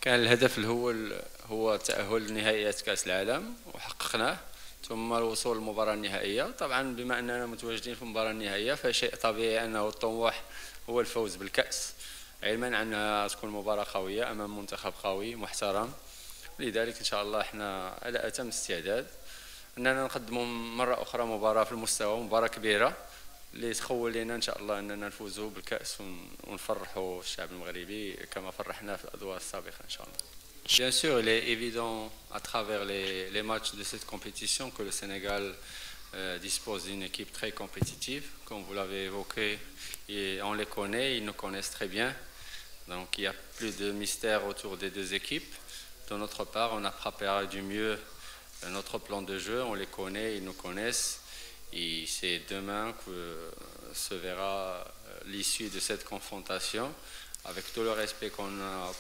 كان الهدف هو تأهل لنهائيات كأس العالم وحققناه، ثم الوصول للمباراة النهائية. طبعا بما أننا متواجدين في المباراة النهائية فشيء طبيعي أنه الطموح هو الفوز بالكأس، علما أنها تكون مباراة قوية أمام منتخب قوي محترم. لذلك إن شاء الله احنا على أتم استعداد أننا نقدم مرة أخرى مباراة في المستوى، مباراة كبيرة اللي تخول لنا إن شاء الله أننا نفوزوا بالكأس ونفرحوا الشعب المغربي كما فرحنا في الأدوار السابقة إن شاء الله. Bien sûr, il est évident à travers les matchs de cette compétition que le Sénégal dispose d'une équipe très compétitive, comme vous l'avez évoqué, et on les connaît, ils nous connaissent très bien. Donc il n'y a plus de mystère autour des deux équipes. De notre part, on a préparé du mieux notre plan de jeu, on les connaît, ils nous connaissent. Et c'est demain que se verra l'issue de cette confrontation. Avec tout le respect qu'on a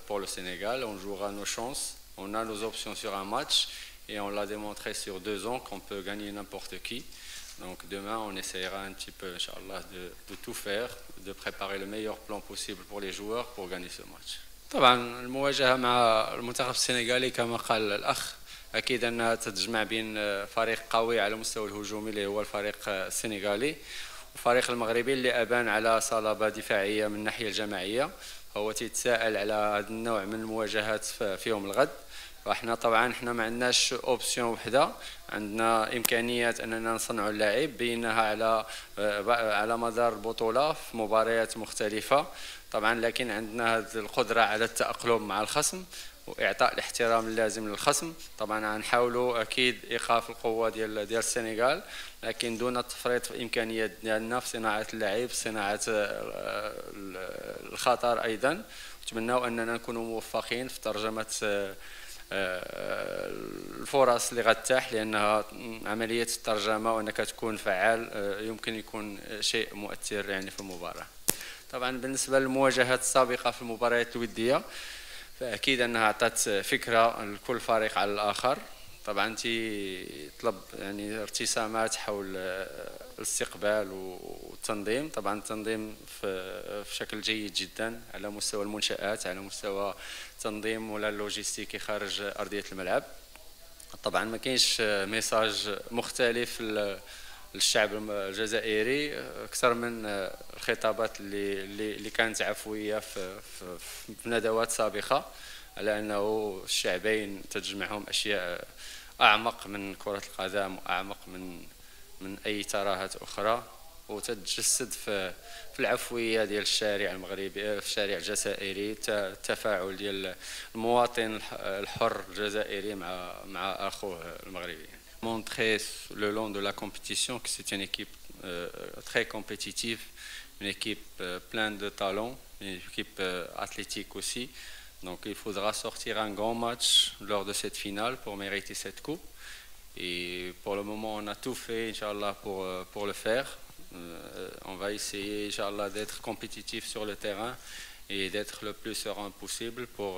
pour le Sénégal, on jouera nos chances, on a nos options sur un match et on l'a démontré sur 2 ans qu'on peut gagner n'importe qui. Donc demain, on essaiera un petit peu, Inch'Allah, de tout faire, de préparer le meilleur plan possible pour les joueurs pour gagner ce match. طبعا المواجهة مع المنتخب السنغالي كما قال الأخ أكيد أنها تجمع بين فريق قوي على المستوى الهجومي اللي هو الفريق السنغالي، والفريق المغربي اللي أبان على صلابة دفاعية من الناحية الجماعية. هو تيتساءل على هذا النوع من المواجهات في يوم الغد. فاحنا طبعا احنا ما عندناش اوبسيون وحده، عندنا امكانيات اننا نصنعوا اللاعب بينها على مدار البطوله في مباريات مختلفه طبعا، لكن عندنا هذه القدره على التاقلم مع الخصم واعطاء الاحترام اللازم للخصم. طبعا غنحاولوا اكيد ايقاف القوه ديال السنغال، لكن دون التفريط في امكانيات ديالنا في صناعه اللعب، صناعه الخطر ايضا. نتمنوا اننا نكونوا موفقين في ترجمه الفرص اللي غتتاح، لانها عمليه الترجمه وانك تكون فعال يمكن يكون شيء مؤثر يعني في المباراه. طبعا بالنسبه للمواجهات السابقه في المباريات الوديه فاكيد انها اعطت فكره لكل فريق على الاخر. طبعا تطلب يعني ارتسامات حول الاستقبال والتنظيم. طبعا التنظيم في شكل جيد جدا على مستوى المنشآت، على مستوى تنظيم ولا اللوجيستيكي خارج ارضيه الملعب. طبعا ما كاينش ميساج مختلف للشعب الجزائري اكثر من الخطابات اللي كانت عفويه في ندوات سابقه، على انه الشعبين تجمعهم اشياء اعمق من كره القدم واعمق من اي ترهات اخرى، وتتجسد في العفويه ديال الشارع المغربي، في الشارع الجزائري، التفاعل ديال المواطن الحر الجزائري مع اخوه المغربي. Montrer le long de la compétition que c'est une équipe très compétitive, une équipe pleine de talent, une équipe athlétique aussi. Donc il faudra sortir un grand match lors de cette finale pour mériter cette coupe. Et pour le moment, on a tout fait, Inch'Allah, pour le faire. On va essayer, Inch'Allah, d'être compétitif sur le terrain et d'être le plus serein possible pour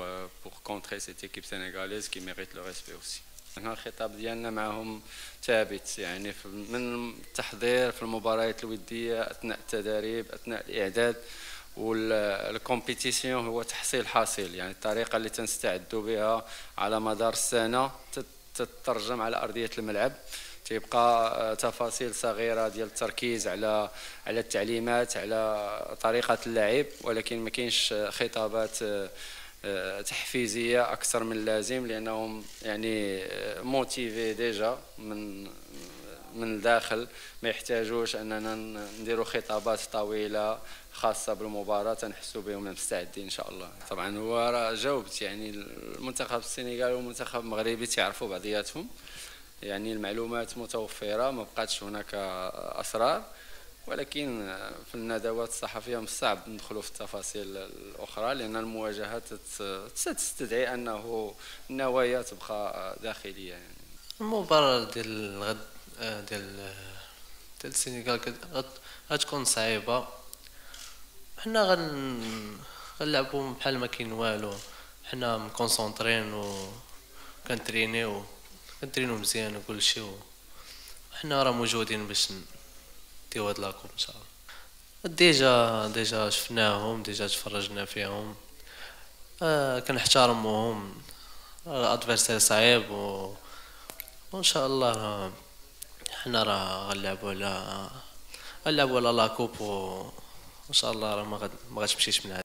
contrer cette équipe sénégalaise qui mérite le respect aussi. الخطاب ديالنا معهم ثابت، يعني من التحضير في المباريات الوديه، اثناء التدريب، اثناء الاعداد، والكومبيتيسيون هو تحصيل حاصل. يعني الطريقه اللي تنستعدوا بها على مدار السنه تترجم على ارضيه الملعب. تيبقى تفاصيل صغيره ديال التركيز على التعليمات، على طريقه اللعب، ولكن ما كاينش خطابات تحفيزيه اكثر من اللازم، لانهم يعني موتيفي ديجا من الداخل، ما يحتاجوش اننا نديروا خطابات طويله خاصه بالمباراه، تنحسوا بهم مستعدين ان شاء الله. طبعا هو راه جاوبت، يعني المنتخب السنغالي والمنتخب المغربي تعرفوا بعضياتهم، يعني المعلومات متوفره، ما بقاتش هناك اسرار، ولكن في الندوات الصحفيه من الصعب ندخلوا في التفاصيل الاخرى، لان المواجهات تستدعي انه النوايا تبقى داخليه. يعني المباراة ديال الغد ديال السنغال غتكون صعيبة. حنا غنلعبوا بحال ما كاين والو، حنا مكونسونطرين و كنترينيو مزيان وكلشي، وحنا راه موجودين باش نديو هاد لاكوب ان شاء الله. ديجا شفناهم، ديجا تفرجنا فيهم. كنحترموهم. ادفيرسير صعيب وان شاء الله حنا راه غنلعبوا على لا كوب، وان شاء الله راه ما غتمشيش من